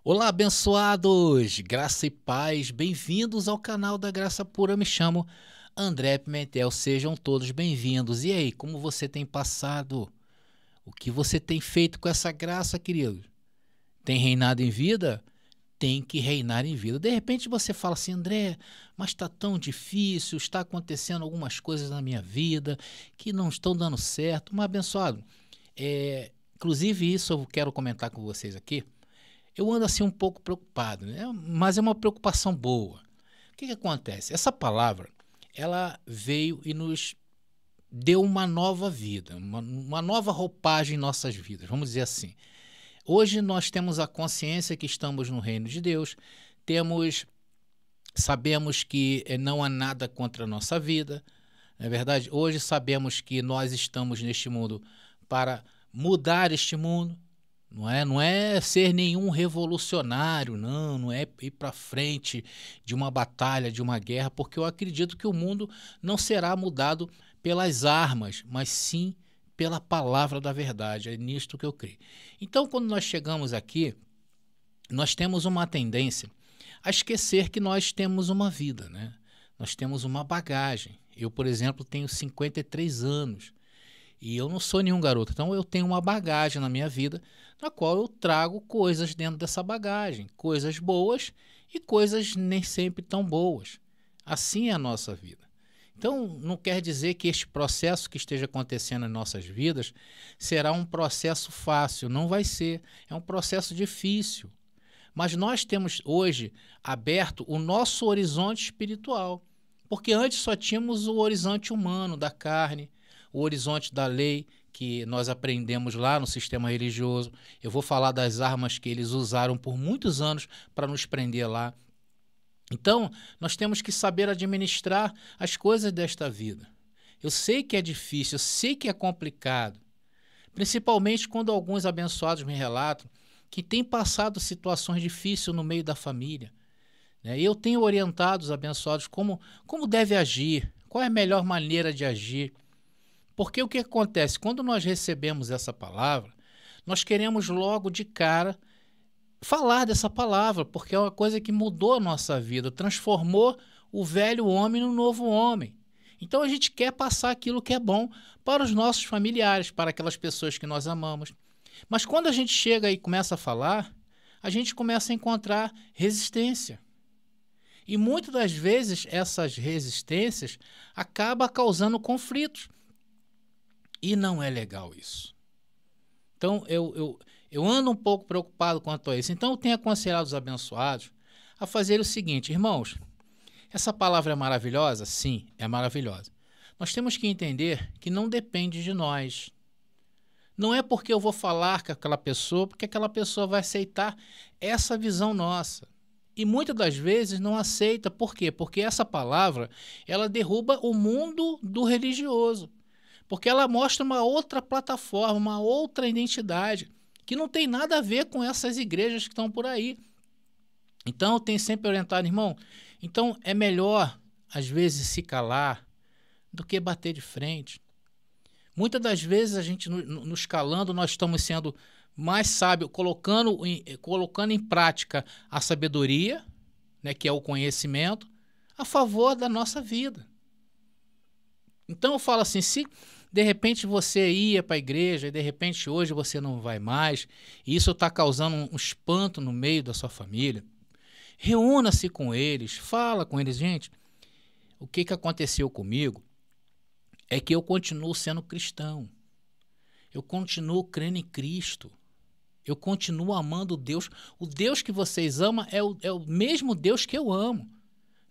Olá, abençoados! Graça e paz, bem-vindos ao canal da Graça Pura. Me chamo André Pimentel, sejam todos bem-vindos. E aí, como você tem passado? O que você tem feito com essa graça, querido? Tem reinado em vida? Tem que reinar em vida. De repente você fala assim, André, mas está tão difícil, está acontecendo algumas coisas na minha vida que não estão dando certo. Mas, abençoado, inclusive isso eu quero comentar com vocês aqui. Eu ando assim um pouco preocupado, né? Mas é uma preocupação boa. O que acontece? Essa palavra, ela veio e nos deu uma nova vida, uma nova roupagem em nossas vidas, vamos dizer assim. Hoje nós temos a consciência que estamos no reino de Deus, sabemos que não há nada contra a nossa vida, não é verdade? Hoje sabemos que nós estamos neste mundo para mudar este mundo. Não é ser nenhum revolucionário, não é ir para frente de uma batalha, de uma guerra, porque eu acredito que o mundo não será mudado pelas armas, mas sim pela palavra da verdade. É nisto que eu creio. Então, quando nós chegamos aqui, nós temos uma tendência a esquecer que nós temos uma vida, né? Nós temos uma bagagem. Eu, por exemplo, tenho 53 anos. E eu não sou nenhum garoto, então eu tenho uma bagagem na minha vida, na qual eu trago coisas dentro dessa bagagem, coisas boas e coisas nem sempre tão boas. Assim é a nossa vida. Então, não quer dizer que este processo que esteja acontecendo em nossas vidas será um processo fácil, não vai ser, é um processo difícil. Mas nós temos hoje aberto o nosso horizonte espiritual, porque antes só tínhamos o horizonte humano, da carne, o horizonte da lei que nós aprendemos lá no sistema religioso. Eu vou falar das armas que eles usaram por muitos anos para nos prender lá. Então, nós temos que saber administrar as coisas desta vida. Eu sei que é difícil, eu sei que é complicado, principalmente quando alguns abençoados me relatam que têm passado situações difíceis no meio da família, né? Eu tenho orientado os abençoados como deve agir, qual é a melhor maneira de agir. Porque o que acontece? Quando nós recebemos essa palavra, nós queremos logo de cara falar dessa palavra, porque é uma coisa que mudou a nossa vida, transformou o velho homem no novo homem. Então a gente quer passar aquilo que é bom para os nossos familiares, para aquelas pessoas que nós amamos. Mas quando a gente chega e começa a falar, a gente começa a encontrar resistência. E muitas das vezes essas resistências acabam causando conflitos. E não é legal isso. Então, eu ando um pouco preocupado quanto a isso. Então, eu tenho aconselhado os abençoados a fazer o seguinte, irmãos, essa palavra é maravilhosa? Sim, é maravilhosa. Nós temos que entender que não depende de nós. Não é porque eu vou falar com aquela pessoa, porque aquela pessoa vai aceitar essa visão nossa. E muitas das vezes não aceita. Por quê? Porque essa palavra, ela derruba o mundo do religioso. Porque ela mostra uma outra plataforma, uma outra identidade, que não tem nada a ver com essas igrejas que estão por aí. Então, eu tenho sempre orientado, irmão, então é melhor, às vezes, se calar do que bater de frente. Muitas das vezes, a gente, nos calando, nós estamos sendo mais sábios, colocando em prática a sabedoria, né, que é o conhecimento, a favor da nossa vida. Então eu falo assim, se de repente você ia para a igreja e de repente hoje você não vai mais, e isso está causando um espanto no meio da sua família, reúna-se com eles, fala com eles, gente, o que aconteceu comigo é que eu continuo sendo cristão, eu continuo crendo em Cristo, eu continuo amando Deus, o Deus que vocês amam é o mesmo Deus que eu amo,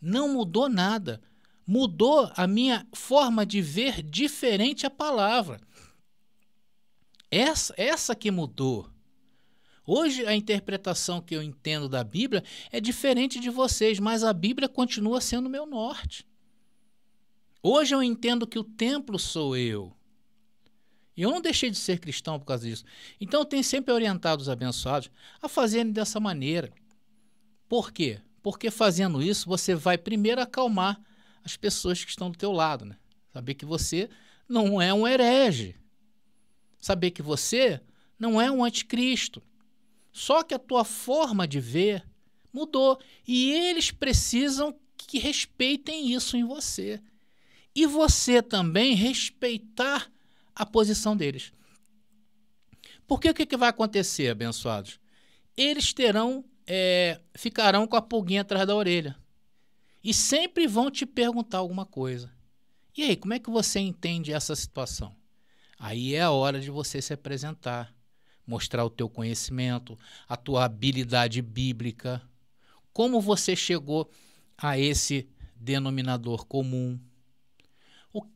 não mudou nada. Mudou a minha forma de ver diferente a palavra. Essa que mudou. Hoje a interpretação que eu entendo da Bíblia é diferente de vocês, mas a Bíblia continua sendo meu norte. Hoje eu entendo que o templo sou eu. E eu não deixei de ser cristão por causa disso. Então eu tenho sempre orientado os abençoados a fazerem dessa maneira. Por quê? Porque fazendo isso você vai primeiro acalmar as pessoas que estão do teu lado, né? Saber que você não é um herege. Saber que você não é um anticristo. Só que a tua forma de ver mudou. E eles precisam que respeitem isso em você. E você também respeitar a posição deles. Porque o que vai acontecer, abençoados? Eles ficarão com a pulguinha atrás da orelha. E sempre vão te perguntar alguma coisa. E aí, como é que você entende essa situação? Aí é a hora de você se apresentar, mostrar o teu conhecimento, a tua habilidade bíblica, como você chegou a esse denominador comum.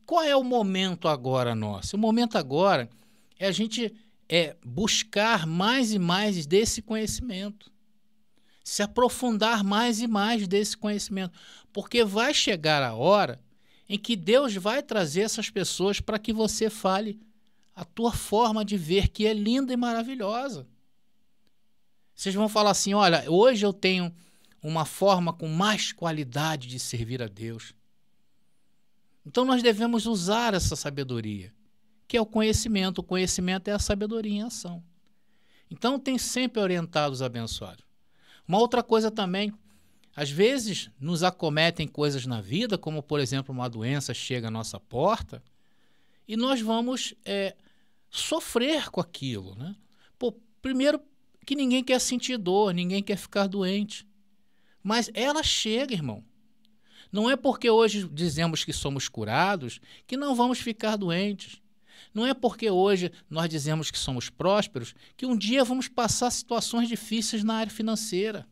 Qual é o momento agora nosso? O momento agora é a gente buscar mais e mais desse conhecimento, se aprofundar mais e mais desse conhecimento, porque vai chegar a hora em que Deus vai trazer essas pessoas para que você fale a tua forma de ver, que é linda e maravilhosa. Vocês vão falar assim, olha, hoje eu tenho uma forma com mais qualidade de servir a Deus. Então nós devemos usar essa sabedoria, que é o conhecimento. O conhecimento é a sabedoria em ação. Então tem sempre orientado os abençoados. Uma outra coisa também, às vezes nos acometem coisas na vida, como por exemplo uma doença chega à nossa porta, e nós vamos sofrer com aquilo, né? Primeiro que ninguém quer sentir dor, ninguém quer ficar doente. Mas ela chega, irmão. Não é porque hoje dizemos que somos curados que não vamos ficar doentes. Não é porque hoje nós dizemos que somos prósperos que um dia vamos passar situações difíceis na área financeira.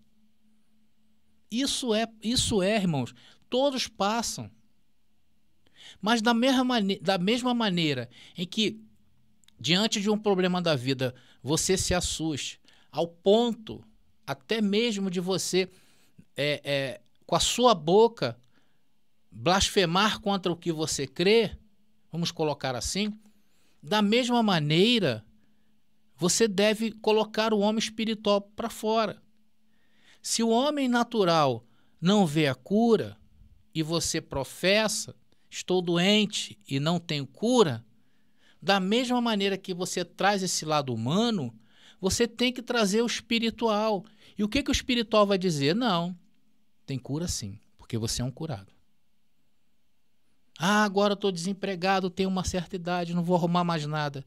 Isso é, irmãos, todos passam. Mas da mesma maneira em que, diante de um problema da vida, você se assuste, ao ponto até mesmo de você, com a sua boca, blasfemar contra o que você crê, vamos colocar assim, da mesma maneira, você deve colocar o homem espiritual para fora. Se o homem natural não vê a cura e você professa, estou doente e não tenho cura, da mesma maneira que você traz esse lado humano, você tem que trazer o espiritual. E o que o espiritual vai dizer? Não, tem cura sim, porque você é um curado. Ah, agora estou desempregado, tenho uma certa idade, não vou arrumar mais nada.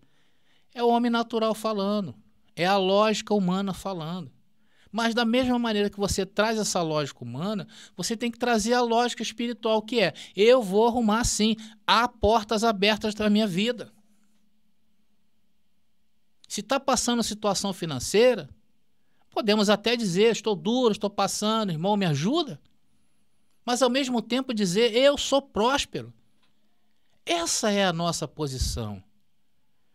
É o homem natural falando, é a lógica humana falando. Mas da mesma maneira que você traz essa lógica humana, você tem que trazer a lógica espiritual, que é, eu vou arrumar sim, há portas abertas na minha vida. Se está passando situação financeira, podemos até dizer, estou duro, estou passando, irmão, me ajuda. Mas ao mesmo tempo dizer, eu sou próspero. Essa é a nossa posição.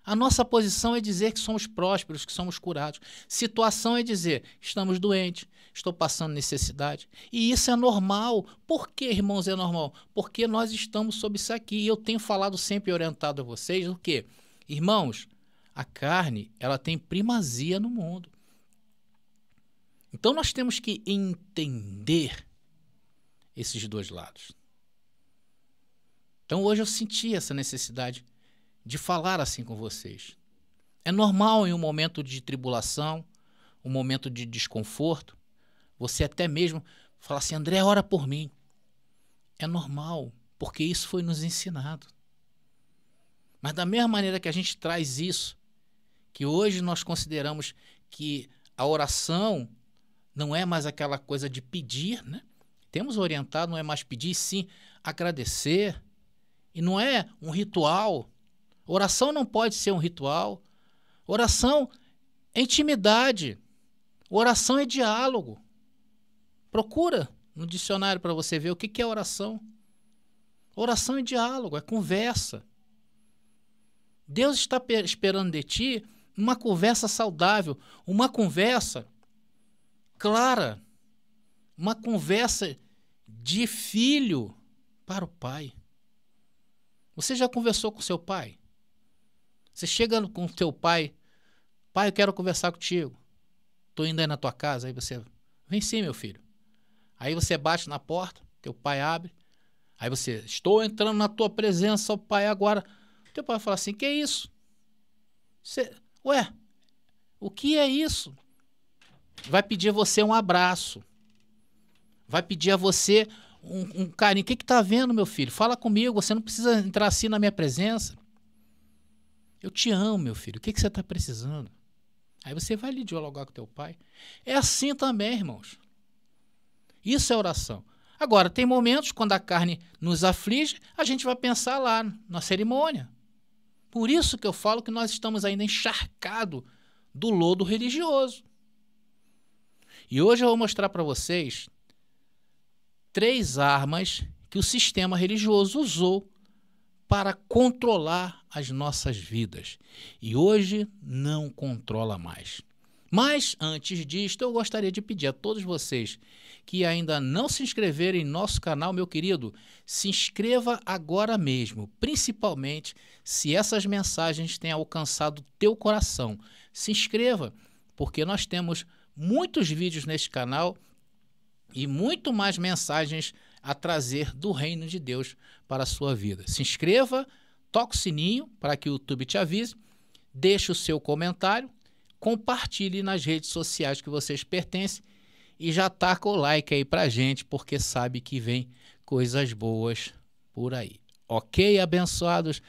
A nossa posição é dizer que somos prósperos, que somos curados. Situação é dizer, estamos doentes, estou passando necessidade. E isso é normal. Por que, irmãos, é normal? Porque nós estamos sob isso aqui. E eu tenho falado sempre orientado a vocês o quê? Irmãos, a carne, ela tem primazia no mundo. Então nós temos que entender esses dois lados. Então hoje eu senti essa necessidade de falar assim com vocês. É normal em um momento de tribulação, um momento de desconforto, você até mesmo fala assim, André, ora por mim. É normal, porque isso foi nos ensinado. Mas da mesma maneira que a gente traz isso, que hoje nós consideramos que a oração não é mais aquela coisa de pedir, né? Temos orientado, não é mais pedir, sim agradecer. E não é um ritual. Oração não pode ser um ritual. Oração é intimidade. Oração é diálogo. Procura no dicionário para você ver o que é oração. Oração é diálogo, é conversa. Deus está esperando de ti uma conversa saudável, uma conversa clara, uma conversa de filho para o pai. Você já conversou com seu pai? Você chega com seu pai, pai, eu quero conversar contigo. Estou indo aí na tua casa. Aí você, vem sim, meu filho. Aí você bate na porta, teu pai abre. Aí você, estou entrando na tua presença, ó pai, agora. Teu pai fala assim, que é isso? Ué, o que é isso? vai pedir a você um abraço, vai pedir a você um carinho. O que está vendo, meu filho? Fala comigo, você não precisa entrar assim na minha presença. Eu te amo, meu filho, o que você está precisando? Aí você vai lhe dialogar com teu pai. É assim também, irmãos. Isso é oração. Agora, tem momentos quando a carne nos aflige, a gente vai pensar lá na cerimônia. Por isso que eu falo que nós estamos ainda encharcados do lodo religioso. E hoje eu vou mostrar para vocês 3 armas que o sistema religioso usou para controlar as nossas vidas. E hoje não controla mais. Mas, antes disto, eu gostaria de pedir a todos vocês que ainda não se inscreveram em nosso canal, meu querido, se inscreva agora mesmo, principalmente se essas mensagens têm alcançado teu coração. Se inscreva, porque nós temos muitos vídeos neste canal e muito mais mensagens a trazer do reino de Deus para a sua vida. Se inscreva, toque o sininho para que o YouTube te avise, deixe o seu comentário, compartilhe nas redes sociais que vocês pertencem e já taca o like aí pra gente, porque sabe que vem coisas boas por aí. Ok, abençoados?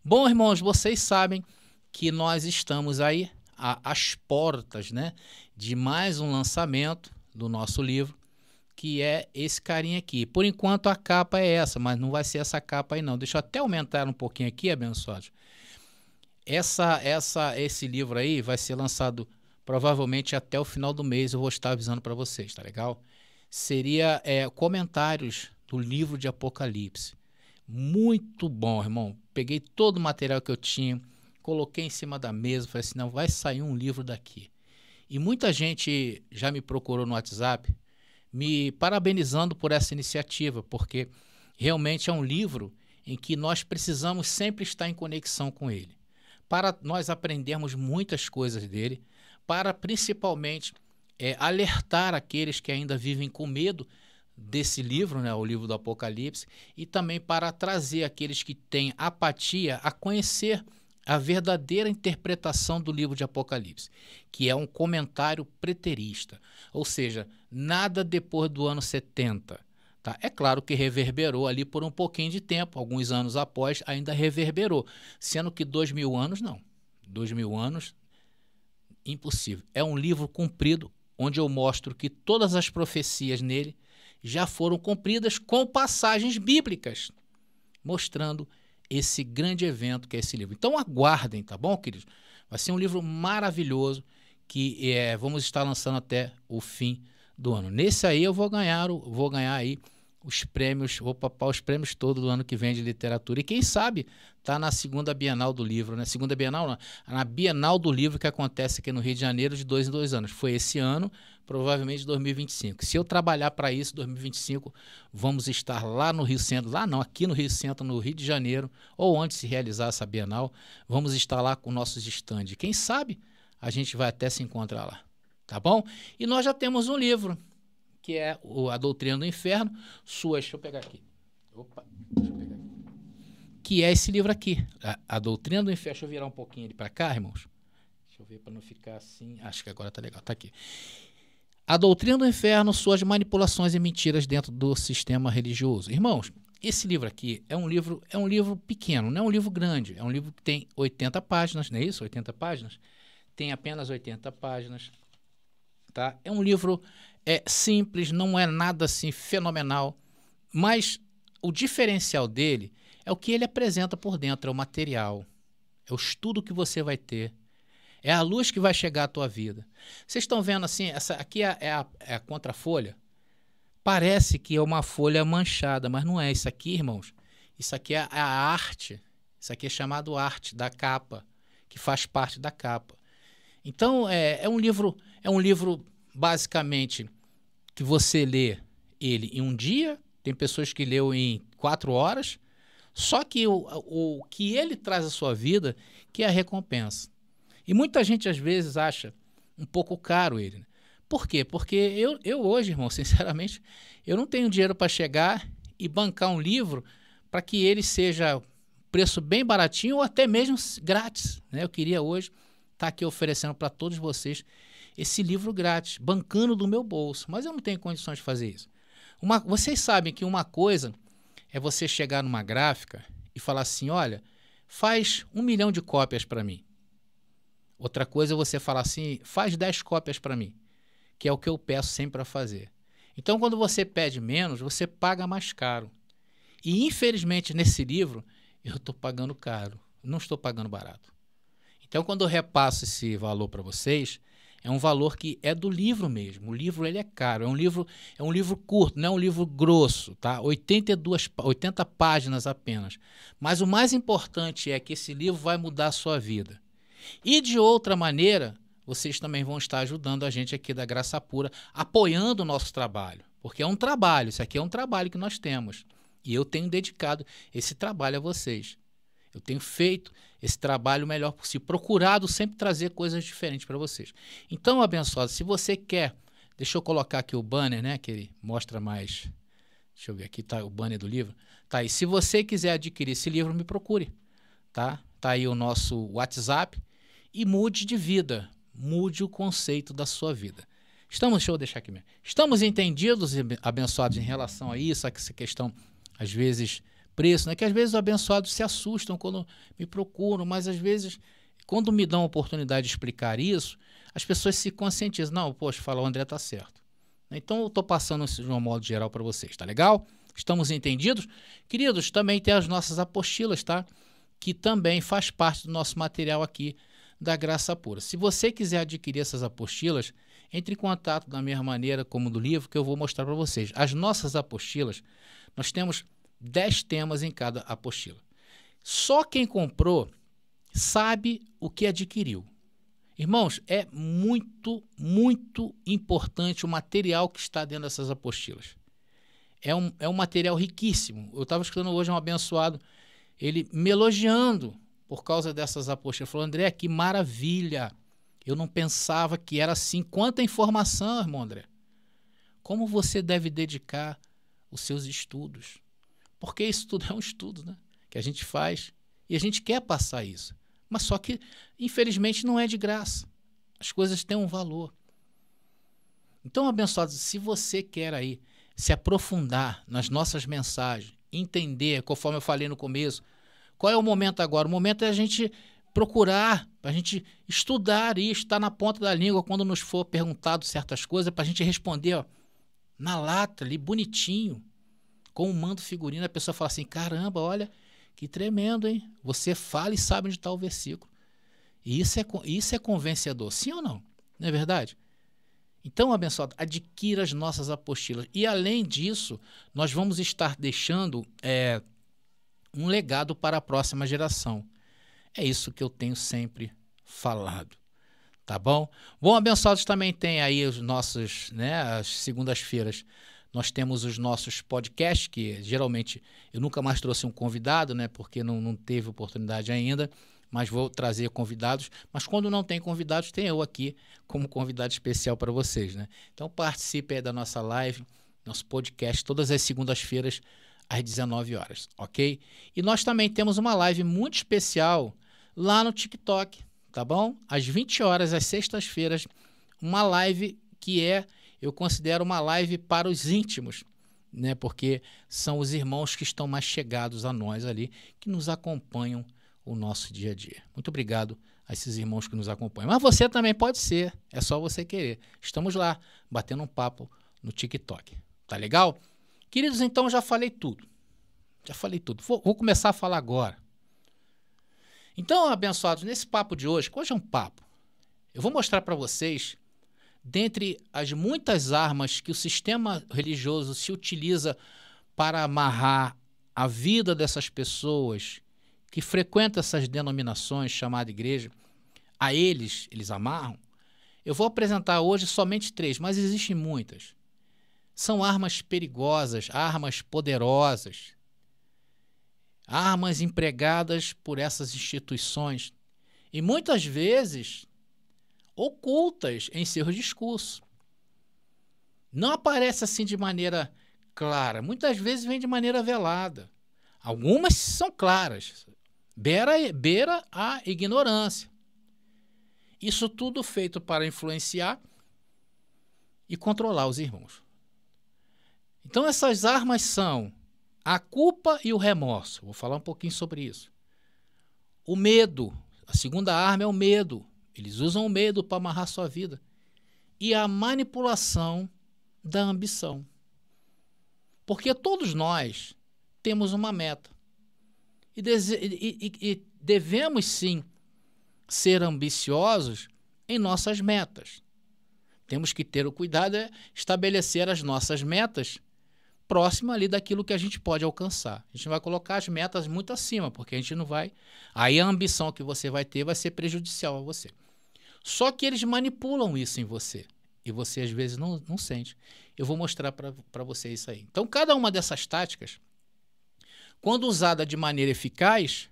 Bom, irmãos, vocês sabem que nós estamos aí às portas, né, de mais um lançamento do nosso livro, que é esse carinha aqui. Por enquanto a capa é essa, mas não vai ser essa capa aí não. Deixa eu até aumentar um pouquinho aqui, abençoados. Esse livro aí vai ser lançado provavelmente até o final do mês, eu vou estar avisando para vocês, tá legal? Seria comentários do livro de Apocalipse. Muito bom, irmão. Peguei todo o material que eu tinha, coloquei em cima da mesa, falei assim, não, vai sair um livro daqui. E muita gente já me procurou no WhatsApp, me parabenizando por essa iniciativa, porque realmente é um livro em que nós precisamos sempre estar em conexão com ele, para nós aprendermos muitas coisas dele, para principalmente alertar aqueles que ainda vivem com medo desse livro, né, o livro do Apocalipse, e também para trazer aqueles que têm apatia a conhecer a verdadeira interpretação do livro de Apocalipse, que é um comentário preterista, ou seja, nada depois do ano 70. Tá? É claro que reverberou ali por um pouquinho de tempo, alguns anos após ainda reverberou, sendo que 2000 anos não. 2000 anos, impossível. É um livro cumprido, onde eu mostro que todas as profecias nele já foram cumpridas com passagens bíblicas, mostrando esse grande evento que é esse livro. Então aguardem, tá bom, queridos? Vai ser um livro maravilhoso que vamos estar lançando até o fim do ano. Nesse aí eu vou ganhar aí os prêmios, vou papar os prêmios todos do ano que vem de literatura. E quem sabe tá na segunda Bienal do Livro, né? Segunda Bienal não, na Bienal do Livro que acontece aqui no Rio de Janeiro de 2 em 2 anos. Foi esse ano, provavelmente 2025. Se eu trabalhar para isso, 2025, vamos estar lá no Rio Centro, lá não, aqui no Rio Centro, no Rio de Janeiro, ou onde se realizar essa Bienal, vamos estar lá com nossos estandes. Quem sabe a gente vai até se encontrar lá, tá bom? E nós já temos um livro, que é A Doutrina do Inferno, deixa eu pegar aqui. Opa, deixa eu pegar aqui. Que é esse livro aqui, A Doutrina do Inferno. Deixa eu virar um pouquinho ele para cá, irmãos. Deixa eu ver para não ficar assim. Acho que agora tá legal, tá aqui. A Doutrina do Inferno, suas manipulações e mentiras dentro do sistema religioso. Irmãos, esse livro aqui é um livro pequeno, não é um livro grande. É um livro que tem 80 páginas, não é isso? 80 páginas? Tem apenas 80 páginas. Tá? É um livro simples, não é nada assim fenomenal, mas o diferencial dele é o que ele apresenta por dentro, é o material, é o estudo que você vai ter, é a luz que vai chegar à tua vida. Vocês estão vendo assim, essa aqui é a contrafolha, parece que é uma folha manchada, mas não é. Isso aqui, irmãos, isso aqui é a arte, isso aqui é chamado arte da capa, que faz parte da capa. Então, é um livro basicamente que você lê ele em um dia, tem pessoas que leu em 4 horas, só que o que ele traz à sua vida, que é a recompensa. E muita gente às vezes acha um pouco caro ele. Né? Por quê? Porque eu hoje, irmão, sinceramente, eu não tenho dinheiro para chegar e bancar um livro para que ele seja preço bem baratinho ou até mesmo grátis. Né? Eu queria hoje estar aqui oferecendo para todos vocês esse livro grátis, bancando do meu bolso. Mas eu não tenho condições de fazer isso. Vocês sabem que uma coisa é você chegar numa gráfica e falar assim, olha, faz 1 milhão de cópias para mim. Outra coisa é você falar assim, faz 10 cópias para mim, que é o que eu peço sempre para fazer. Então, quando você pede menos, você paga mais caro. E, infelizmente, nesse livro, eu estou pagando caro, não estou pagando barato. Então, quando eu repasso esse valor para vocês, é um valor que é do livro mesmo. O livro ele é caro, é um livro curto, não é um livro grosso, tá? 80 páginas apenas. Mas o mais importante é que esse livro vai mudar a sua vida. E de outra maneira, vocês também vão estar ajudando a gente aqui da Graça Pura, apoiando o nosso trabalho. Porque é um trabalho, isso aqui é um trabalho que nós temos. E eu tenho dedicado esse trabalho a vocês. Eu tenho feito esse trabalho o melhor possível, procurado sempre trazer coisas diferentes para vocês. Então, abençoado, se você quer, deixa eu colocar aqui o banner, né, que ele mostra mais, deixa eu ver, aqui está o banner do livro, tá aí. Se você quiser adquirir esse livro, me procure, tá? Tá aí o nosso WhatsApp e mude de vida, mude o conceito da sua vida. Deixa eu deixar aqui mesmo. Estamos entendidos, abençoados, em relação a isso, a essa questão, às vezes, preço, né? Que às vezes os abençoados se assustam quando me procuram, mas às vezes, quando me dão a oportunidade de explicar isso, as pessoas se conscientizam. Não, poxa, fala, o André está certo. Então, eu estou passando isso de um modo geral para vocês, tá legal? Estamos entendidos? Queridos, também tem as nossas apostilas, tá? Que também faz parte do nosso material aqui da Graça Pura. Se você quiser adquirir essas apostilas, entre em contato da mesma maneira como do livro que eu vou mostrar para vocês. As nossas apostilas, nós temos 10 temas em cada apostila. Só quem comprou sabe o que adquiriu. Irmãos, é muito, muito importante o material que está dentro dessas apostilas. É um material riquíssimo. Eu estava escutando hoje um abençoado, ele me elogiando por causa dessas apostilas. Ele falou, André, que maravilha! Eu não pensava que era assim. Quanta informação, irmão André. Como você deve dedicar os seus estudos? Porque isso tudo é um estudo, né? Que a gente faz e a gente quer passar isso. Mas só que, infelizmente, não é de graça. As coisas têm um valor. Então, abençoados, se você quer aí se aprofundar nas nossas mensagens, entender, conforme eu falei no começo, qual é o momento agora? O momento é a gente procurar, para a gente estudar e estar na ponta da língua quando nos for perguntado certas coisas, para a gente responder, ó, na lata, ali, bonitinho, com um mando figurino. A pessoa fala assim, caramba, olha, que tremendo, hein? Você fala e sabe onde está o versículo. E isso é convencedor, sim ou não? Não é verdade? Então, abençoado, adquira as nossas apostilas. E, além disso, nós vamos estar deixando um legado para a próxima geração. É isso que eu tenho sempre falado, tá bom? Bom, abençoados, também tem aí os nossos, né, as segundas-feiras, nós temos os nossos podcasts, que geralmente eu nunca mais trouxe um convidado, né, porque não teve oportunidade ainda, mas vou trazer convidados. Mas quando não tem convidados, tem eu aqui como convidado especial para vocês, né? Então participe aí da nossa live, nosso podcast, todas as segundas-feiras, às 19 horas, ok? E nós também temos uma live muito especial lá no TikTok, tá bom? Às 20 horas, às sextas-feiras, uma live que eu considero uma live para os íntimos, né? Porque são os irmãos que estão mais chegados a nós ali, que nos acompanham o nosso dia a dia. Muito obrigado a esses irmãos que nos acompanham. Mas você também pode ser, é só você querer. Estamos lá, batendo um papo no TikTok. Tá legal? Queridos, então já falei tudo. Vou começar a falar agora. Então, abençoados, nesse papo de hoje é um papo. Eu vou mostrar para vocês, dentre as muitas armas que o sistema religioso se utiliza para amarrar a vida dessas pessoas que frequentam essas denominações chamadas igreja, a eles amarram. Eu vou apresentar hoje somente 3, mas existem muitas. São armas perigosas, armas poderosas, armas empregadas por essas instituições e muitas vezes ocultas em seus discursos. Não aparece assim de maneira clara, muitas vezes vem de maneira velada. Algumas são claras, beira a ignorância. Isso tudo feito para influenciar e controlar os irmãos. Então essas armas são a culpa e o remorso. Vou falar um pouquinho sobre isso. O medo. A segunda arma é o medo. Eles usam o medo para amarrar sua vida. E a manipulação da ambição. Porque todos nós temos uma meta. E devemos, sim, ser ambiciosos em nossas metas. Temos que ter o cuidado de estabelecer as nossas metas próximo ali daquilo que a gente pode alcançar. A gente vai colocar as metas muito acima, porque a gente não vai... Aí a ambição que você vai ter vai ser prejudicial a você. Só que eles manipulam isso em você. E você, às vezes, não sente. Eu vou mostrar para você isso aí. Então, cada uma dessas táticas, quando usada de maneira eficaz,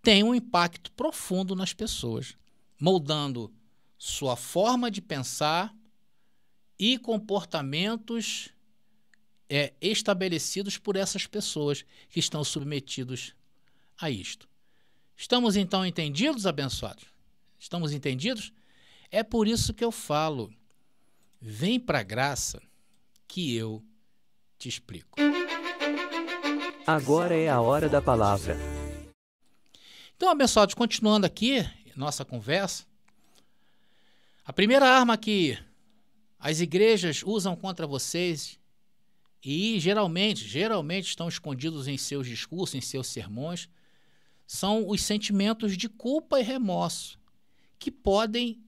tem um impacto profundo nas pessoas, moldando sua forma de pensar e comportamentos estabelecidos por essas pessoas que estão submetidos a isto. Estamos então entendidos, abençoados? Estamos entendidos? É por isso que eu falo, vem para a graça que eu te explico. Agora é a hora da palavra. Então, abençoados, continuando aqui nossa conversa, a primeira arma que as igrejas usam contra vocês e geralmente estão escondidos em seus discursos, em seus sermões, são os sentimentos de culpa e remorso, que podem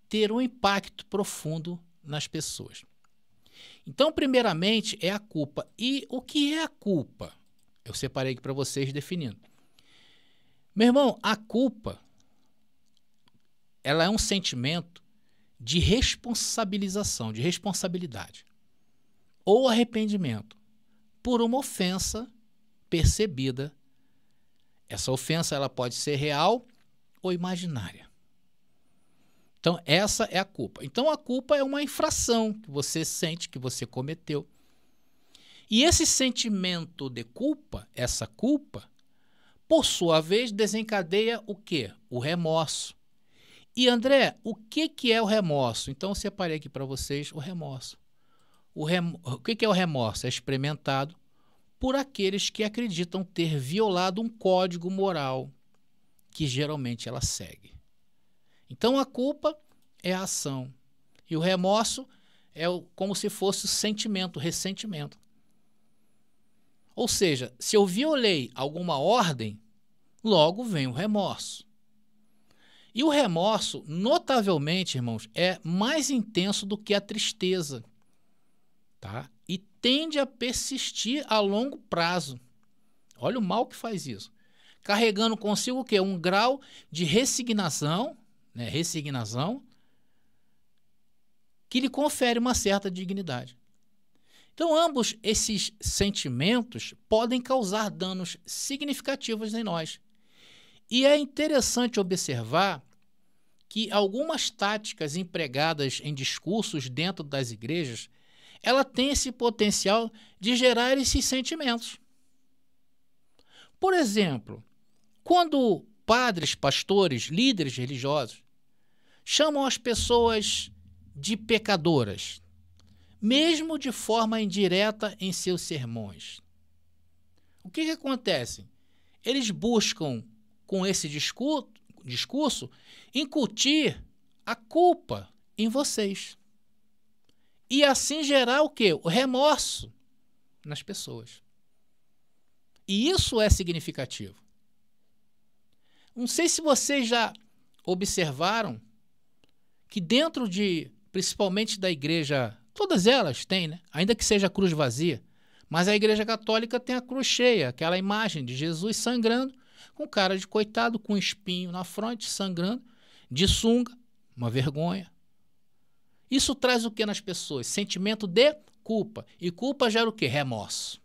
ter um impacto profundo nas pessoas. Então, primeiramente, é a culpa. E o que é a culpa? Eu separei aqui para vocês definindo. Meu irmão, a culpa, ela é um sentimento de responsabilização, de responsabilidade ou arrependimento por uma ofensa percebida. Essa ofensa ela pode ser real ou imaginária. Então, essa é a culpa. Então, a culpa é uma infração que você sente que você cometeu. E esse sentimento de culpa, essa culpa, por sua vez, desencadeia o quê? O remorso. E, André, o que é o remorso? Então, eu separei aqui para vocês o remorso. O que é o remorso? É experimentado por aqueles que acreditam ter violado um código moral que geralmente ela segue. Então, a culpa é a ação. E o remorso é como se fosse o sentimento, o ressentimento. Ou seja, se eu violei alguma ordem, logo vem o remorso. E o remorso, notavelmente, irmãos, é mais intenso do que a tristeza, tá? E tende a persistir a longo prazo. Olha o mal que faz isso. Carregando consigo o quê? Um grau de resignação, né? Resignação, que lhe confere uma certa dignidade. Então, ambos esses sentimentos podem causar danos significativos em nós. E é interessante observar que algumas táticas empregadas em discursos dentro das igrejas, ela tem esse potencial de gerar esses sentimentos. Por exemplo, quando padres, pastores, líderes religiosos chamam as pessoas de pecadoras, mesmo de forma indireta em seus sermões, o que acontece? Eles buscam, com esse discurso, incutir a culpa em vocês. E assim gerar o quê? O remorso nas pessoas. E isso é significativo. Não sei se vocês já observaram que dentro principalmente da igreja, todas elas têm, né? Ainda que seja a cruz vazia, mas a igreja católica tem a cruz cheia, aquela imagem de Jesus sangrando, com cara de coitado, com um espinho na fronte, sangrando, de sunga, uma vergonha. Isso traz o que nas pessoas? Sentimento de culpa. E culpa gera o quê? Remorso.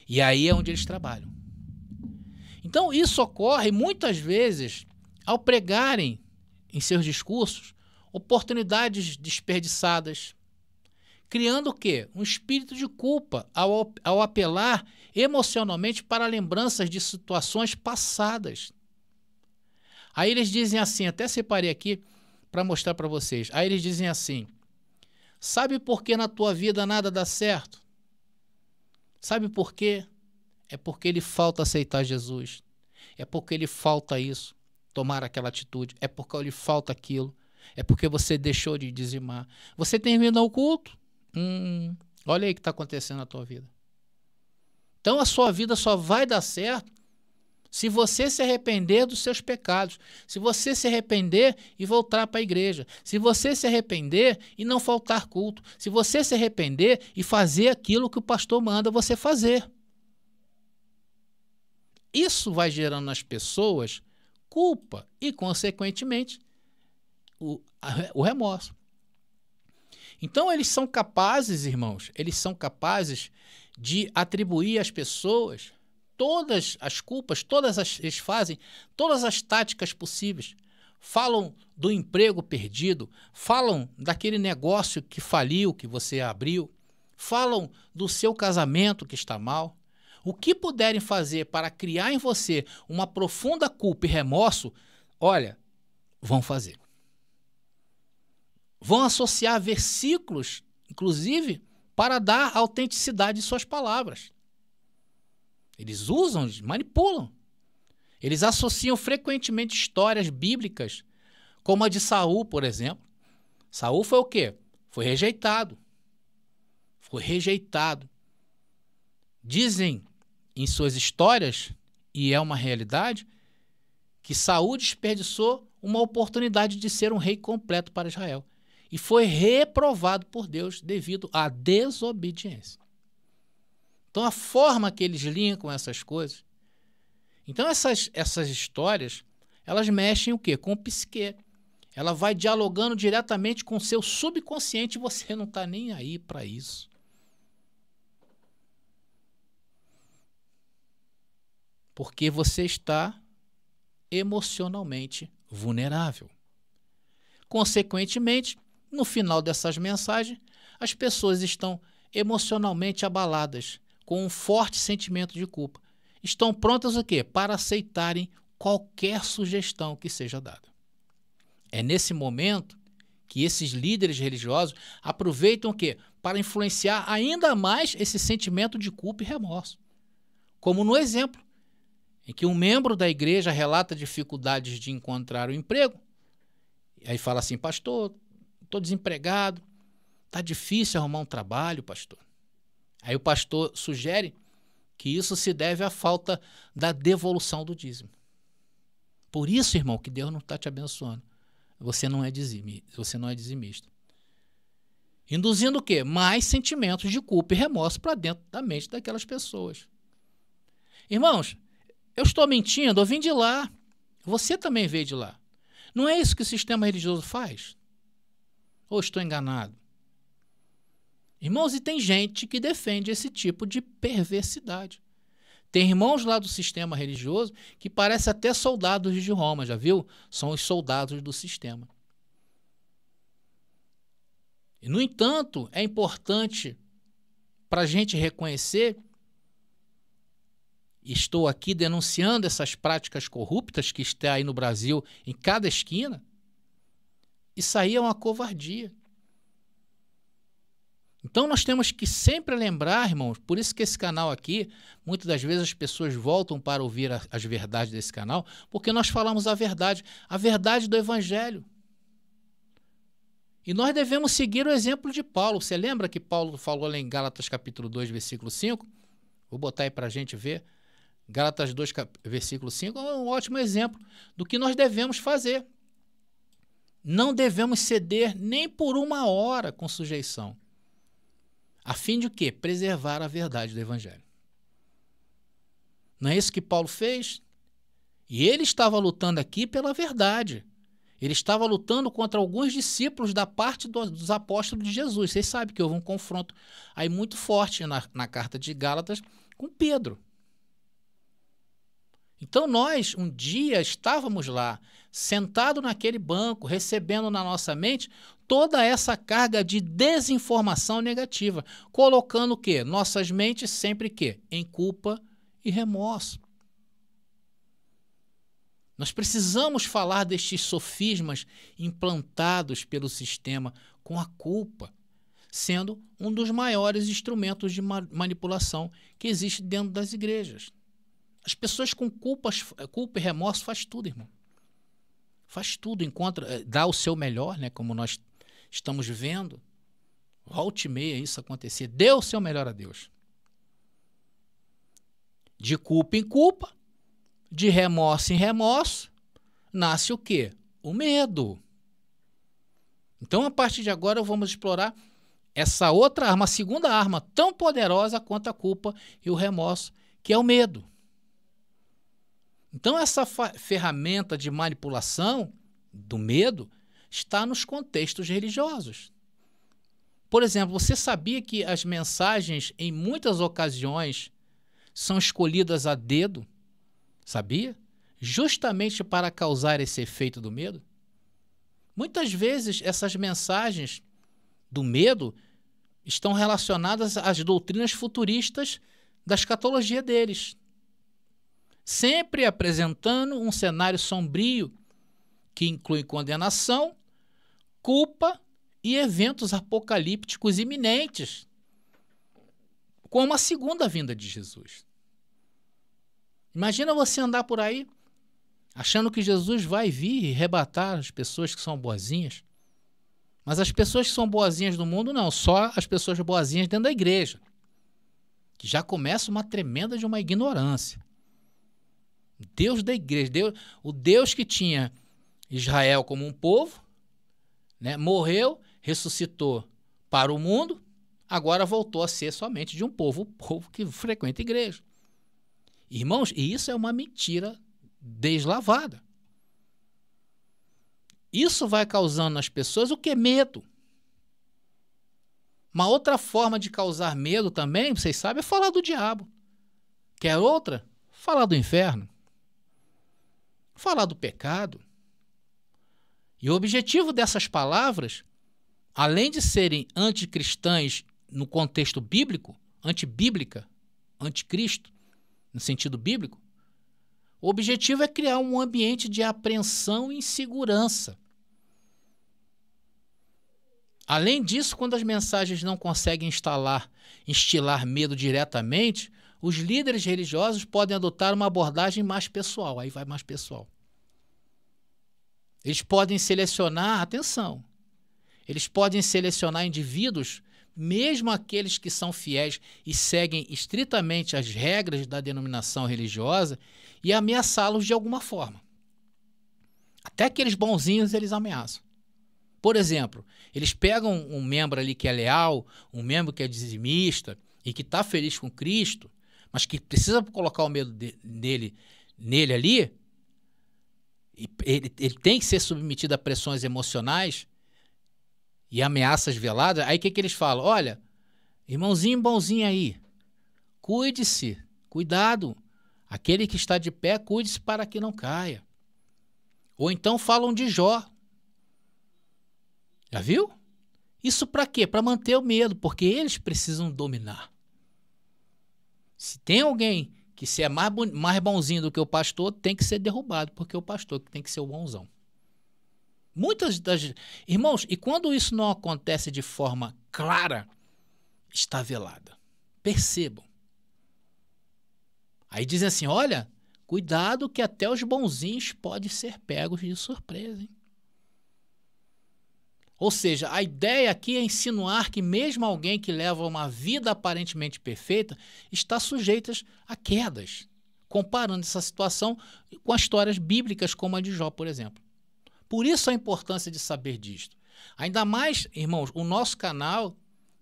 E aí é onde eles trabalham. Então, isso ocorre muitas vezes ao pregarem em seus discursos oportunidades desperdiçadas, criando o quê? Um espírito de culpa ao apelar emocionalmente para lembranças de situações passadas. Aí eles dizem assim, até separei aqui para mostrar para vocês. Aí eles dizem assim: Sabe por que na tua vida nada dá certo? Sabe por quê? É porque lhe falta aceitar Jesus. É porque lhe falta isso, tomar aquela atitude. É porque lhe falta aquilo. É porque você deixou de dizimar. Você tem vindo ao culto? Olha aí o que está acontecendo na tua vida. Então a sua vida só vai dar certo se você se arrepender dos seus pecados, se você se arrepender e voltar para a igreja, se você se arrepender e não faltar culto, se você se arrepender e fazer aquilo que o pastor manda você fazer. Isso vai gerando nas pessoas culpa e, consequentemente, o remorso. Então, eles são capazes, irmãos, eles são capazes de atribuir às pessoas todas as culpas, eles fazem todas as táticas possíveis. Falam do emprego perdido, falam daquele negócio que faliu, que você abriu, falam do seu casamento que está mal. O que puderem fazer para criar em você uma profunda culpa e remorso, olha, vão fazer. Vão associar versículos, inclusive, para dar autenticidade em suas palavras. Eles usam, manipulam. Eles associam frequentemente histórias bíblicas, como a de Saul, por exemplo. Saul foi o quê? Foi rejeitado. Foi rejeitado. Dizem em suas histórias, e é uma realidade, que Saul desperdiçou uma oportunidade de ser um rei completo para Israel. E foi reprovado por Deus devido à desobediência. Então, a forma que eles linkam essas coisas... Então, essas histórias, elas mexem o quê? Com o psique. Ela vai dialogando diretamente com o seu subconsciente e você não está nem aí para isso. Porque você está emocionalmente vulnerável. Consequentemente, no final dessas mensagens, as pessoas estão emocionalmente abaladas, com um forte sentimento de culpa. Estão prontas o quê? Para aceitarem qualquer sugestão que seja dada. É nesse momento que esses líderes religiosos aproveitam o quê? Para influenciar ainda mais esse sentimento de culpa e remorso. Como no exemplo, em que um membro da igreja relata dificuldades de encontrar um emprego, e aí fala assim, pastor, estou desempregado, está difícil arrumar um trabalho, pastor. Aí o pastor sugere que isso se deve à falta da devolução do dízimo. Por isso, irmão, que Deus não está te abençoando. Você não é dizimista. Induzindo o quê? Mais sentimentos de culpa e remorso para dentro da mente daquelas pessoas. Irmãos, eu estou mentindo, eu vim de lá. Você também veio de lá. Não é isso que o sistema religioso faz? Ou estou enganado? Irmãos, e tem gente que defende esse tipo de perversidade. Tem irmãos lá do sistema religioso que parecem até soldados de Roma, já viu? São os soldados do sistema. E, no entanto, é importante para a gente reconhecer, estou aqui denunciando essas práticas corruptas que está aí no Brasil, em cada esquina, isso aí é uma covardia. Então nós temos que sempre lembrar, irmãos, por isso que esse canal aqui, muitas das vezes as pessoas voltam para ouvir as verdades desse canal, porque nós falamos a verdade do Evangelho. E nós devemos seguir o exemplo de Paulo. Você lembra que Paulo falou lá em Gálatas capítulo 2, versículo 5? Vou botar aí para a gente ver. Gálatas 2, versículo 5 é um ótimo exemplo do que nós devemos fazer. Não devemos ceder nem por uma hora com sujeição. A fim de o quê? Preservar a verdade do Evangelho. Não é isso que Paulo fez? E ele estava lutando aqui pela verdade. Ele estava lutando contra alguns discípulos da parte dos apóstolos de Jesus. Vocês sabem que houve um confronto aí muito forte na carta de Gálatas com Pedro. Então nós, um dia, estávamos lá, sentado naquele banco, recebendo na nossa mente toda essa carga de desinformação negativa, colocando o quê? Nossas mentes sempre quê? Em culpa e remorso. Nós precisamos falar destes sofismas implantados pelo sistema com a culpa. sendo um dos maiores instrumentos de manipulação que existe dentro das igrejas. As pessoas com culpa e remorso faz tudo, irmão. Faz tudo, dá o seu melhor, né, como nós estamos vendo. Volte e meia isso acontecer. Dê o seu melhor a Deus. De culpa em culpa, de remorso em remorso, nasce o quê? O medo. Então, a partir de agora, vamos explorar essa outra arma, a segunda arma, tão poderosa quanto a culpa e o remorso, que é o medo. Então, essa ferramenta de manipulação do medo está nos contextos religiosos. Por exemplo, você sabia que as mensagens, em muitas ocasiões, são escolhidas a dedo? Sabia? Justamente para causar esse efeito do medo? Muitas vezes, essas mensagens do medo estão relacionadas às doutrinas futuristas da escatologia deles, sempre apresentando um cenário sombrio que inclui condenação, culpa e eventos apocalípticos iminentes, como a segunda vinda de Jesus. Imagina você andar por aí achando que Jesus vai vir e arrebatar as pessoas que são boazinhas. Mas as pessoas que são boazinhas do mundo, não. Só as pessoas boazinhas dentro da igreja. Que já começa uma tremenda de uma ignorância. Deus da igreja, o Deus que tinha Israel como um povo, né, morreu, ressuscitou para o mundo, agora voltou a ser somente de um povo, o povo que frequenta a igreja. Irmãos, e isso é uma mentira deslavada. Isso vai causando nas pessoas o que? Medo. Uma outra forma de causar medo também, vocês sabem, é falar do diabo. Quer outra? Falar do inferno. Falar do pecado. E o objetivo dessas palavras, além de serem anticristãs no contexto bíblico, antibíblica, anticristo, no sentido bíblico, o objetivo é criar um ambiente de apreensão e insegurança. Além disso, quando as mensagens não conseguem instilar medo diretamente, os líderes religiosos podem adotar uma abordagem mais pessoal. Aí vai mais pessoal. Eles podem selecionar, atenção, eles podem selecionar indivíduos, mesmo aqueles que são fiéis e seguem estritamente as regras da denominação religiosa, e ameaçá-los de alguma forma. Até aqueles bonzinhos eles ameaçam. Por exemplo, eles pegam um membro ali que é leal, um membro que é dizimista e que está feliz com Cristo, mas que precisa colocar o medo nele ali, e ele tem que ser submetido a pressões emocionais e ameaças veladas. Aí o que eles falam? Olha, irmãozinho bonzinho aí, cuide-se, cuidado. Aquele que está de pé, cuide-se para que não caia. Ou então falam de Jó. Já viu? Isso para quê? Para manter o medo, porque eles precisam dominar. Se tem alguém que se é mais bonzinho do que o pastor, tem que ser derrubado, porque o pastor tem que ser o bonzão. Irmãos, e quando isso não acontece de forma clara, está velada. Percebam. Aí dizem assim, olha, cuidado que até os bonzinhos podem ser pegos de surpresa, hein? Ou seja, a ideia aqui é insinuar que mesmo alguém que leva uma vida aparentemente perfeita está sujeito a quedas, comparando essa situação com as histórias bíblicas como a de Jó, por exemplo. Por isso a importância de saber disto. Ainda mais, irmãos, o nosso canal,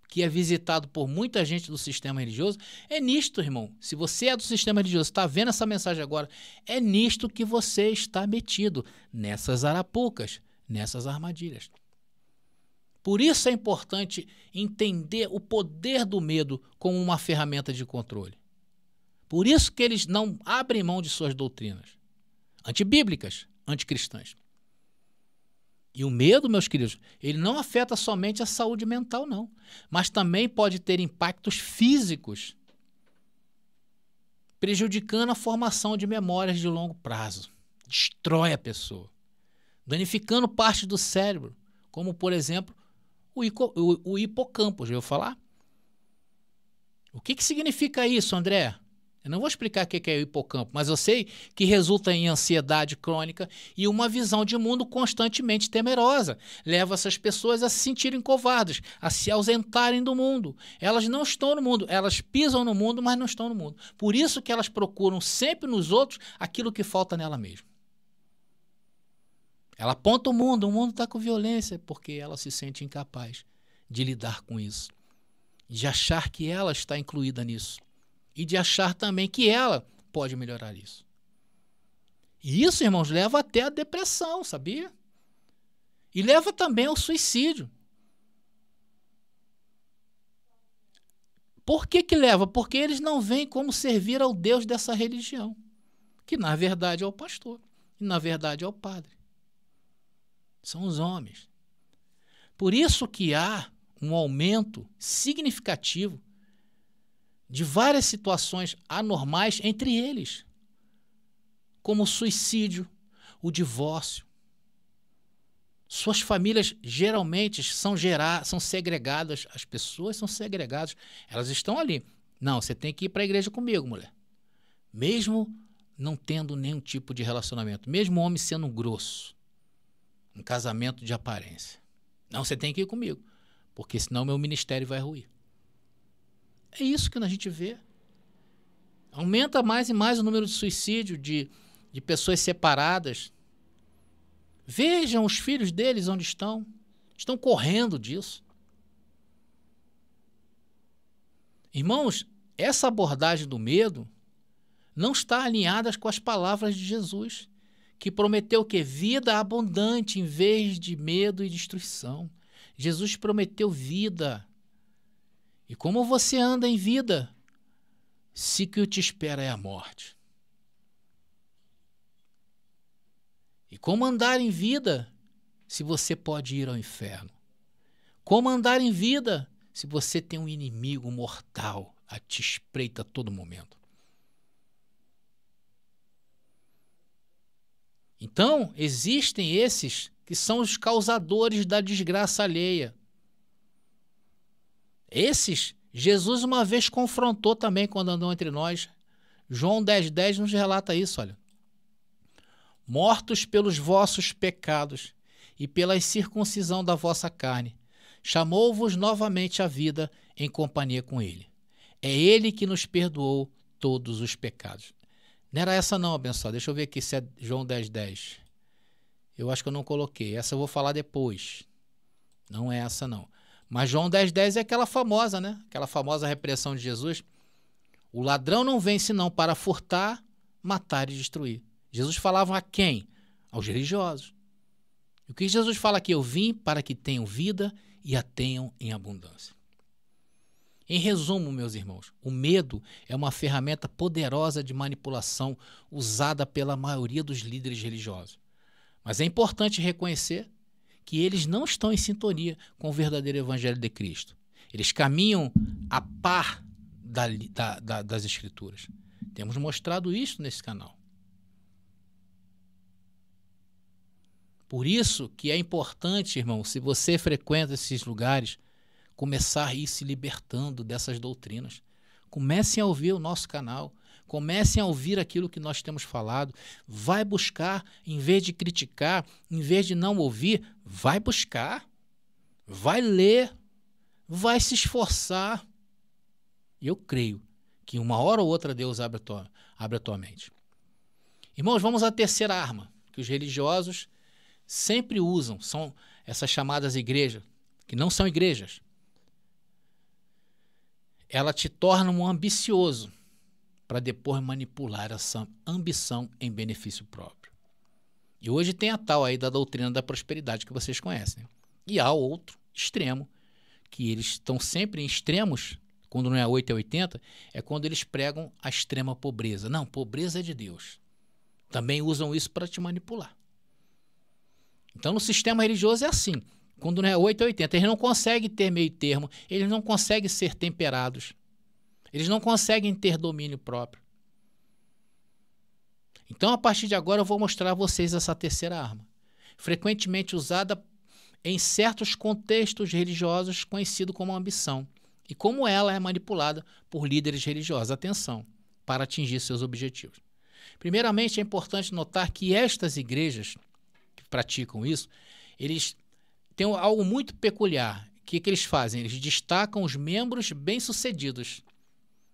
que é visitado por muita gente do sistema religioso, é nisto, irmão. Se você é do sistema religioso, está vendo essa mensagem agora, é nisto que você está metido, nessas arapucas, nessas armadilhas. Por isso é importante entender o poder do medo como uma ferramenta de controle. Por isso que eles não abrem mão de suas doutrinas antibíblicas, anticristãs. E o medo, meus queridos, ele não afeta somente a saúde mental, não, mas também pode ter impactos físicos, prejudicando a formação de memórias de longo prazo. Destrói a pessoa, danificando parte do cérebro, como, por exemplo, o hipocampo. Já ouviu falar? O que significa isso, André? Eu não vou explicar o que é o hipocampo, mas eu sei que resulta em ansiedade crônica e uma visão de mundo constantemente temerosa. Leva essas pessoas a se sentirem covardes, a se ausentarem do mundo. Elas não estão no mundo, elas pisam no mundo, mas não estão no mundo. Por isso que elas procuram sempre nos outros aquilo que falta nela mesma. Ela aponta o mundo está com violência, porque ela se sente incapaz de lidar com isso, de achar que ela está incluída nisso. E de achar também que ela pode melhorar isso. E isso, irmãos, leva até a depressão, sabia? E leva também ao suicídio. Por que leva? Porque eles não veem como servir ao Deus dessa religião, que na verdade é o pastor, e na verdade é o padre. São os homens. Por isso que há um aumento significativo de várias situações anormais entre eles, como o suicídio, o divórcio. Suas famílias geralmente são segregadas, as pessoas são segregadas, elas estão ali. Não, você tem que ir para a igreja comigo, mulher. Mesmo não tendo nenhum tipo de relacionamento, mesmo o homem sendo grosso, um casamento de aparência. Não, você tem que ir comigo, porque senão meu ministério vai ruir. É isso que a gente vê. Aumenta mais e mais o número de suicídio de pessoas separadas. Vejam os filhos deles onde estão. Estão correndo disso. Irmãos, essa abordagem do medo não está alinhada com as palavras de Jesus, que prometeu o quê? Vida abundante em vez de medo e destruição. Jesus prometeu vida. E como você anda em vida, se que o te espera é a morte? E como andar em vida, se você pode ir ao inferno? Como andar em vida, se você tem um inimigo mortal a te espreita a todo momento? Então, existem esses que são os causadores da desgraça alheia. Esses, Jesus uma vez confrontou também quando andou entre nós. João 10,10 nos relata isso, olha. Mortos pelos vossos pecados e pela incircuncisão da vossa carne, chamou-vos novamente à vida em companhia com ele. É ele que nos perdoou todos os pecados. Não era essa não, abençoado. Deixa eu ver aqui se é João 10,10. Eu acho que eu não coloquei. Essa eu vou falar depois. Não é essa não. Mas João 10,10 é aquela famosa, né? Aquela famosa repreensão de Jesus. O ladrão não vem senão para furtar, matar e destruir. Jesus falava a quem? Aos religiosos. E o que Jesus fala aqui? Eu vim para que tenham vida e a tenham em abundância. Em resumo, meus irmãos, o medo é uma ferramenta poderosa de manipulação usada pela maioria dos líderes religiosos. Mas é importante reconhecer que eles não estão em sintonia com o verdadeiro evangelho de Cristo. Eles caminham a par das Escrituras. Temos mostrado isso nesse canal. Por isso que é importante, irmão, se você frequenta esses lugares, começar a ir se libertando dessas doutrinas. Comecem a ouvir o nosso canal. Comecem a ouvir aquilo que nós temos falado. Vai buscar, em vez de criticar, em vez de não ouvir, vai buscar, vai ler, vai se esforçar. E eu creio que uma hora ou outra Deus abre a tua mente. Irmãos, vamos à terceira arma que os religiosos sempre usam. São essas chamadas igrejas, que não são igrejas. Ela te torna um ambicioso, para depois manipular essa ambição em benefício próprio. E hoje tem a tal aí da doutrina da prosperidade que vocês conhecem. E há outro extremo, que eles estão sempre em extremos, quando não é 8 é 80, é quando eles pregam a extrema pobreza. Não, pobreza é de Deus. Também usam isso para te manipular. Então no sistema religioso é assim, quando não é 8 é 80, eles não conseguem ter meio termo, eles não conseguem ser temperados. Eles não conseguem ter domínio próprio. Então, a partir de agora, eu vou mostrar a vocês essa terceira arma. Frequentemente usada em certos contextos religiosos conhecido como ambição e como ela é manipulada por líderes religiosos. Atenção, para atingir seus objetivos. Primeiramente, é importante notar que estas igrejas que praticam isso, eles têm algo muito peculiar. O que eles fazem? Eles destacam os membros bem-sucedidos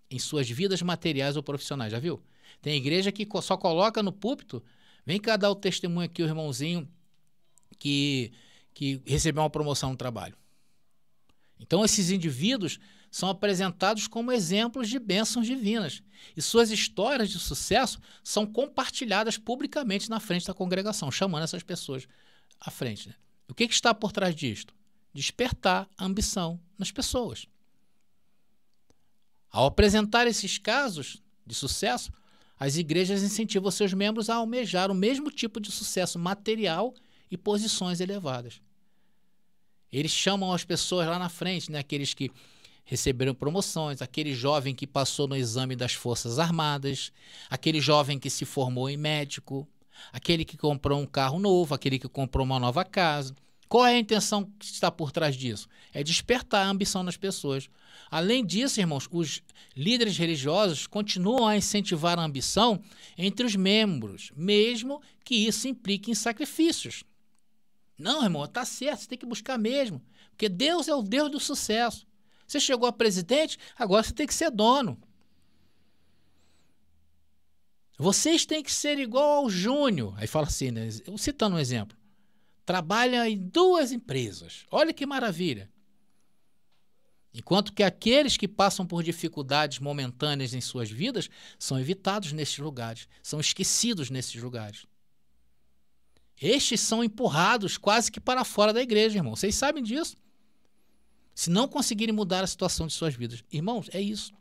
em suas vidas materiais ou profissionais. Já viu? Tem igreja que só coloca no púlpito, vem cá dar o testemunho aqui, o irmãozinho que recebeu uma promoção no trabalho. Então, esses indivíduos são apresentados como exemplos de bênçãos divinas. E suas histórias de sucesso são compartilhadas publicamente na frente da congregação, chamando essas pessoas à frente. Né? O que está por trás disto? Despertar a ambição nas pessoas. Ao apresentar esses casos de sucesso, as igrejas incentivam seus membros a almejar o mesmo tipo de sucesso material e posições elevadas. Eles chamam as pessoas lá na frente, né? Aqueles que receberam promoções, aquele jovem que passou no exame das Forças Armadas, aquele jovem que se formou em médico, aquele que comprou um carro novo, aquele que comprou uma nova casa. Qual é a intenção que está por trás disso? É despertar a ambição nas pessoas. Além disso, irmãos, os líderes religiosos continuam a incentivar a ambição entre os membros, mesmo que isso implique em sacrifícios. Não, irmão, está certo, você tem que buscar mesmo, porque Deus é o Deus do sucesso. Você chegou a presidente, agora você tem que ser dono. Vocês têm que ser igual ao Júnior. Aí fala assim, né? Citando um exemplo. Trabalha em 2 empresas. Olha que maravilha. Enquanto que aqueles que passam por dificuldades momentâneas em suas vidas são evitados nesses lugares, são esquecidos nesses lugares. Estes são empurrados quase que para fora da igreja, irmão. Vocês sabem disso. Se não conseguirem mudar a situação de suas vidas. Irmãos, é isso.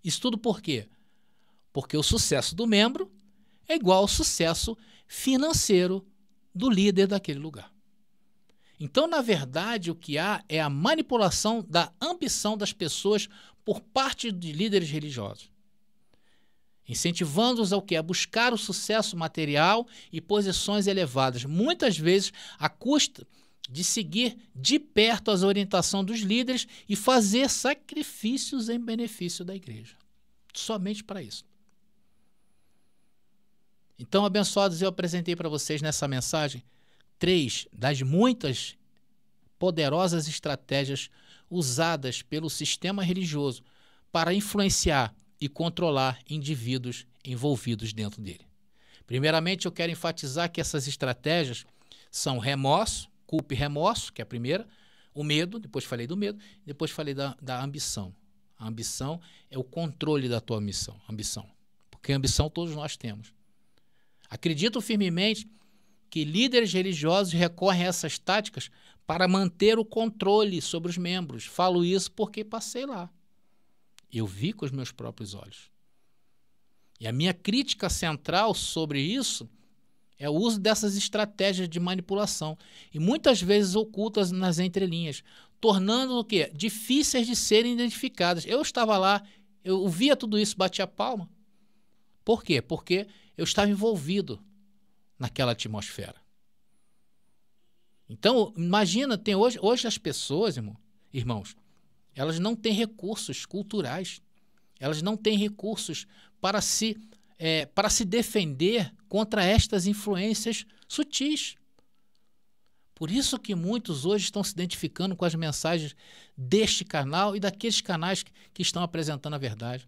Isso tudo por quê? Porque o sucesso do membro é igual ao sucesso financeiro do líder daquele lugar. Então, na verdade, o que há é a manipulação da ambição das pessoas por parte de líderes religiosos, incentivando-os ao quê? A buscar o sucesso material e posições elevadas, muitas vezes à custa de seguir de perto as orientações dos líderes e fazer sacrifícios em benefício da igreja. Somente para isso. Então, abençoados, eu apresentei para vocês nessa mensagem 3 das muitas poderosas estratégias usadas pelo sistema religioso para influenciar e controlar indivíduos envolvidos dentro dele. Primeiramente, eu quero enfatizar que essas estratégias são remorso, culpa e remorso, que é a primeira, o medo, depois falei do medo, depois falei da ambição. A ambição é o controle da tua ambição, porque a ambição todos nós temos. Acredito firmemente que líderes religiosos recorrem a essas táticas para manter o controle sobre os membros. Falo isso porque passei lá. Eu vi com os meus próprios olhos. E a minha crítica central sobre isso é o uso dessas estratégias de manipulação, e muitas vezes ocultas nas entrelinhas, tornando o quê? Difíceis de serem identificadas. Eu estava lá, eu via tudo isso, batia a palma. Por quê? Porque eu estava envolvido naquela atmosfera. Então, imagina, tem hoje as pessoas, irmãos, elas não têm recursos culturais, elas não têm recursos para se defender contra estas influências sutis. Por isso que muitos hoje estão se identificando com as mensagens deste canal e daqueles canais que estão apresentando a verdade.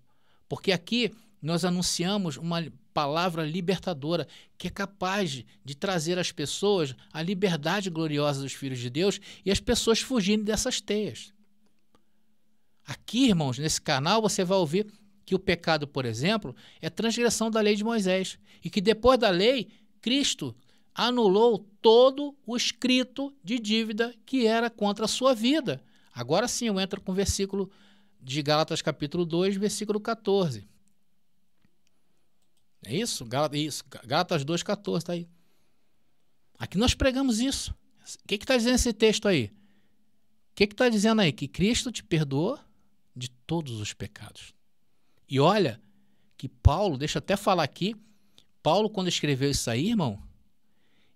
Porque aqui nós anunciamos uma palavra libertadora que é capaz de trazer às pessoas a liberdade gloriosa dos filhos de Deus e as pessoas fugirem dessas teias. Aqui, irmãos, nesse canal você vai ouvir que o pecado, por exemplo, é transgressão da lei de Moisés e que depois da lei, Cristo anulou todo o escrito de dívida que era contra a sua vida. Agora sim, eu entro com o versículo de Gálatas capítulo 2, versículo 14. É isso? Gálatas 2, 14, está aí. Aqui nós pregamos isso. O que está dizendo esse texto aí? O que está dizendo aí? Que Cristo te perdoou de todos os pecados. E olha que Paulo, deixa eu até falar aqui, Paulo, quando escreveu isso aí, irmão,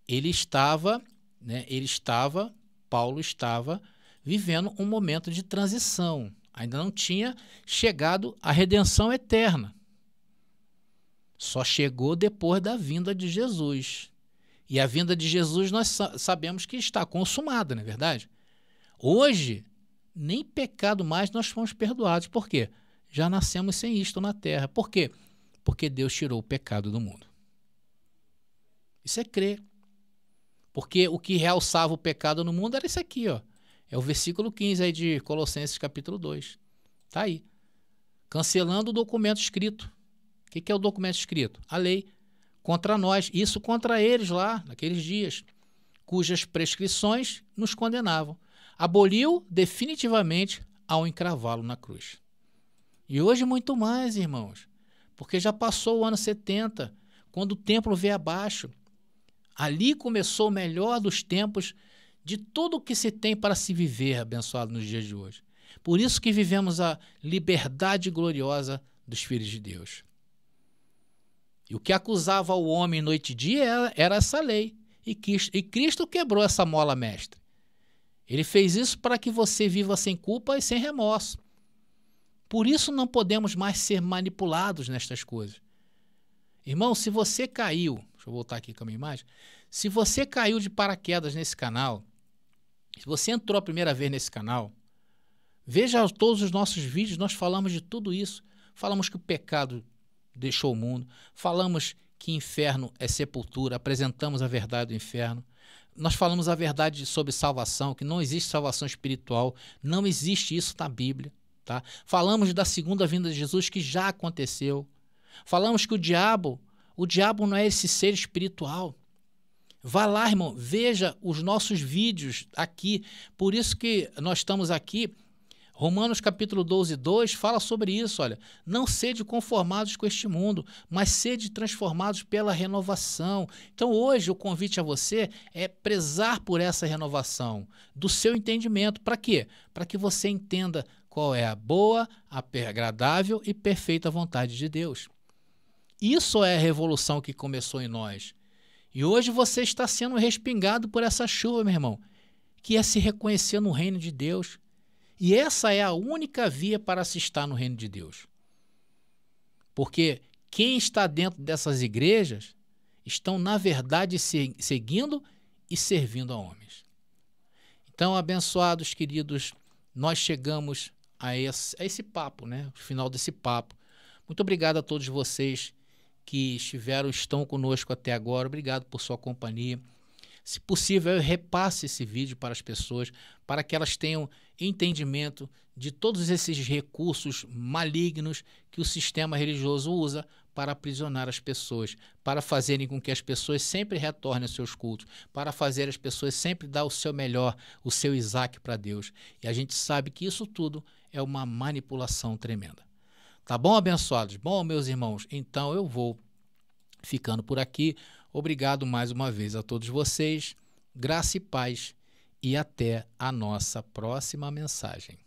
ele estava Paulo estava vivendo um momento de transição. Ainda não tinha chegado à redenção eterna. Só chegou depois da vinda de Jesus. E a vinda de Jesus nós sabemos que está consumada, não é verdade? Hoje, nem pecado mais nós fomos perdoados. Por quê? Já nascemos sem isto na terra. Por quê? Porque Deus tirou o pecado do mundo. Isso é crer. Porque o que realçava o pecado no mundo era isso aqui, ó. É o versículo 15 aí de Colossenses capítulo 2. Está aí. Cancelando o documento escrito. O que é o documento escrito? A lei. Contra nós. Isso contra eles lá, naqueles dias, cujas prescrições nos condenavam. Aboliu definitivamente ao encravá-lo na cruz. E hoje muito mais, irmãos. Porque já passou o ano 70, quando o templo veio abaixo. Ali começou o melhor dos tempos de tudo o que se tem para se viver, abençoado nos dias de hoje. Por isso que vivemos a liberdade gloriosa dos filhos de Deus. E o que acusava o homem noite e dia era essa lei. E Cristo quebrou essa mola mestre. Ele fez isso para que você viva sem culpa e sem remorso. Por isso não podemos mais ser manipulados nestas coisas. Irmão, se você caiu, deixa eu voltar aqui com a minha imagem, se você caiu de paraquedas nesse canal, se você entrou a primeira vez nesse canal, veja todos os nossos vídeos, nós falamos de tudo isso. Falamos que o pecado deixou o mundo, falamos que inferno é sepultura, apresentamos a verdade do inferno. Nós falamos a verdade sobre salvação, que não existe salvação espiritual, não existe isso na Bíblia. Tá? Falamos da segunda vinda de Jesus, que já aconteceu. Falamos que o diabo não é esse ser espiritual. Vá lá, irmão, veja os nossos vídeos aqui. Por isso que nós estamos aqui. Romanos capítulo 12, 2 fala sobre isso, olha. Não sede conformados com este mundo, mas sede transformados pela renovação. Então hoje o convite a você é prezar por essa renovação do seu entendimento. Para quê? Para que você entenda qual é a boa, a agradável e perfeita vontade de Deus. Isso é a revolução que começou em nós. E hoje você está sendo respingado por essa chuva, meu irmão, que é se reconhecer no reino de Deus. E essa é a única via para se estar no reino de Deus. Porque quem está dentro dessas igrejas estão, na verdade, seguindo e servindo a homens. Então, abençoados, queridos, nós chegamos a esse papo, né? O final desse papo. Muito obrigado a todos vocês que estão conosco até agora. Obrigado por sua companhia. Se possível, repasse esse vídeo para as pessoas, para que elas tenham entendimento de todos esses recursos malignos que o sistema religioso usa para aprisionar as pessoas, para fazerem com que as pessoas sempre retornem aos seus cultos, para fazer as pessoas sempre dar o seu melhor, o seu Isaac para Deus. E a gente sabe que isso tudo é uma manipulação tremenda. Tá bom, abençoados? Bom, meus irmãos, então eu vou ficando por aqui. Obrigado mais uma vez a todos vocês, graça e paz, e até a nossa próxima mensagem.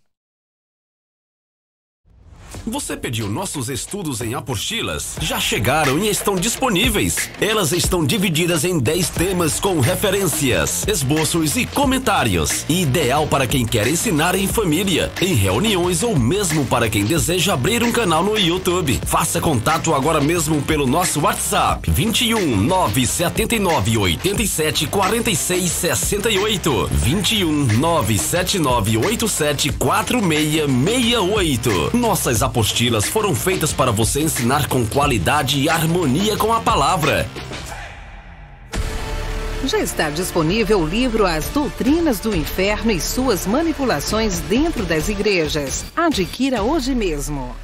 Você pediu nossos estudos em apostilas? Já chegaram e estão disponíveis. Elas estão divididas em 10 temas com referências, esboços e comentários. Ideal para quem quer ensinar em família, em reuniões ou mesmo para quem deseja abrir um canal no YouTube. Faça contato agora mesmo pelo nosso WhatsApp 21 979 87 46 68 21 979 87 4668. Nossas apostilas foram feitas para você ensinar com qualidade e harmonia com a palavra. Já está disponível o livro As Doutrinas do Inferno e Suas Manipulações Dentro das Igrejas. Adquira hoje mesmo.